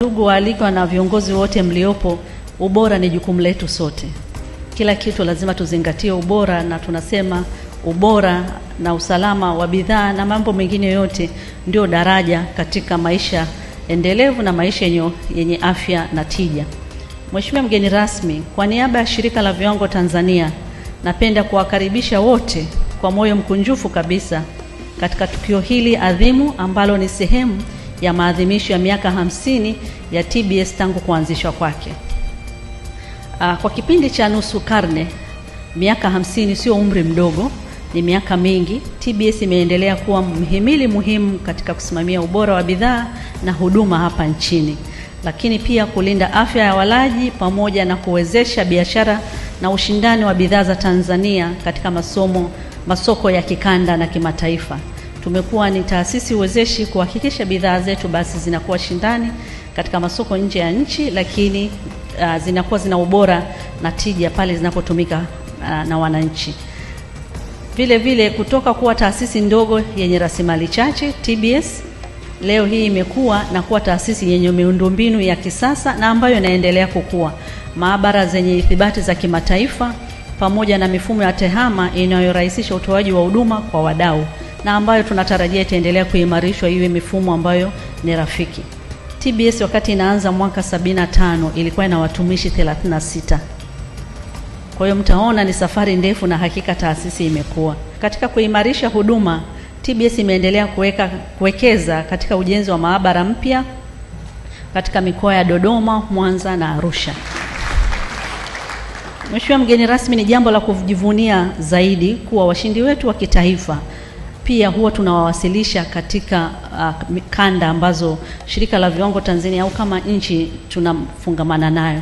Ndugu waalikwa na viongozi wote mliopo, ubora ni jukumu letu sote. Kila kitu lazima tuzingatie ubora, na tunasema ubora na usalama wa bidhaa na mambo mengine yote ndio daraja katika maisha endelevu na maisha yenye afya na tija. Mheshimiwa mgeni rasmi, kwa niaba ya Shirika la Viwango Tanzania, napenda kuwakaribisha wote kwa moyo mkunjufu kabisa katika tukio hili adhimu ambalo ni sehemu ya maadhimisho ya miaka 50 ya TBS tangu kuanzishwa kwake. Kwa kipindi cha nusu karne, miaka 50 sio umri mdogo, ni miaka mingi. TBS imeendelea kuwa mhimili muhimu katika kusimamia ubora wa bidhaa na huduma hapa nchini, lakini pia kulinda afya ya walaji pamoja na kuwezesha biashara na ushindani wa bidhaa za Tanzania katika masoko ya kikanda na kimataifa. Tumekuwa ni taasisi uwezeshi kuhakikisha bidhaa zetu basi zinakuwa shindani katika masoko nje ya nchi, lakini zinakuwa zina ubora na tija pale zinapotumika na wananchi. Vile vile kutoka kuwa taasisi ndogo yenye rasilimali chache, TBS leo hii imekuwa na kuwa taasisi yenye miundombinu ya kisasa na ambayo inaendelea kukua, maabara zenye ithibati za kimataifa pamoja na mifumo ya tehama inayorahisisha utoaji wa huduma kwa wadau, na ambayo tunatarajia itaendelea kuimarishwa iwe mifumo ambayo ni rafiki. TBS wakati inaanza mwaka 75 ilikuwa na watumishi 36. Kwa hiyo mtaona ni safari ndefu, na hakika taasisi imekuwa. Katika kuimarisha huduma, TBS imeendelea kuwekeza katika ujenzi wa maabara mpya katika mikoa ya Dodoma, Mwanza na Arusha. Mheshimiwa mgeni rasmi, ni jambo la kujivunia zaidi kuwa washindi wetu wa kitaifa pia huwa tunawawasilisha katika kanda ambazo Shirika la Viwango Tanzania au kama nchi tunafungamana nayo.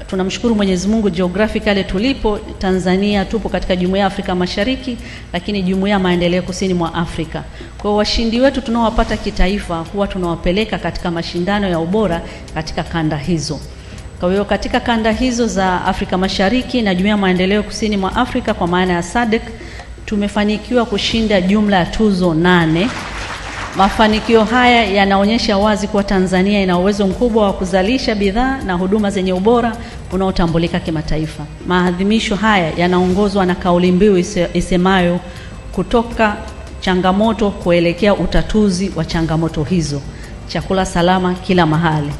Tunamshukuru Mwenyezi Mungu, geographically tulipo Tanzania tupo katika Jumuiya ya Afrika Mashariki, lakini Jumuiya ya Maendeleo Kusini mwa Afrika. Kwa washindi wetu tunaowapata kitaifa huwa tunawapeleka katika mashindano ya ubora katika kanda hizo. Kwa hiyo katika kanda hizo za Afrika Mashariki na Jumuiya ya Maendeleo Kusini mwa Afrika kwa maana ya SADC, tumefanikiwa kushinda jumla ya tuzo 8. Mafanikio haya yanaonyesha wazi kuwa Tanzania ina uwezo mkubwa wa kuzalisha bidhaa na huduma zenye ubora unaotambulika kimataifa. Maadhimisho haya yanaongozwa na kauli mbiu isemayo kutoka changamoto kuelekea utatuzi wa changamoto hizo, chakula salama kila mahali.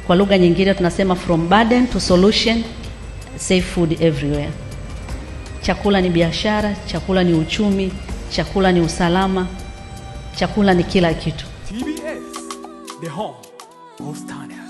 Kwa lugha nyingine tunasema from burden to solution, safe food everywhere. Chakula ni biashara, chakula ni uchumi, chakula ni usalama, chakula ni kila kitu. TBS, the home of standards.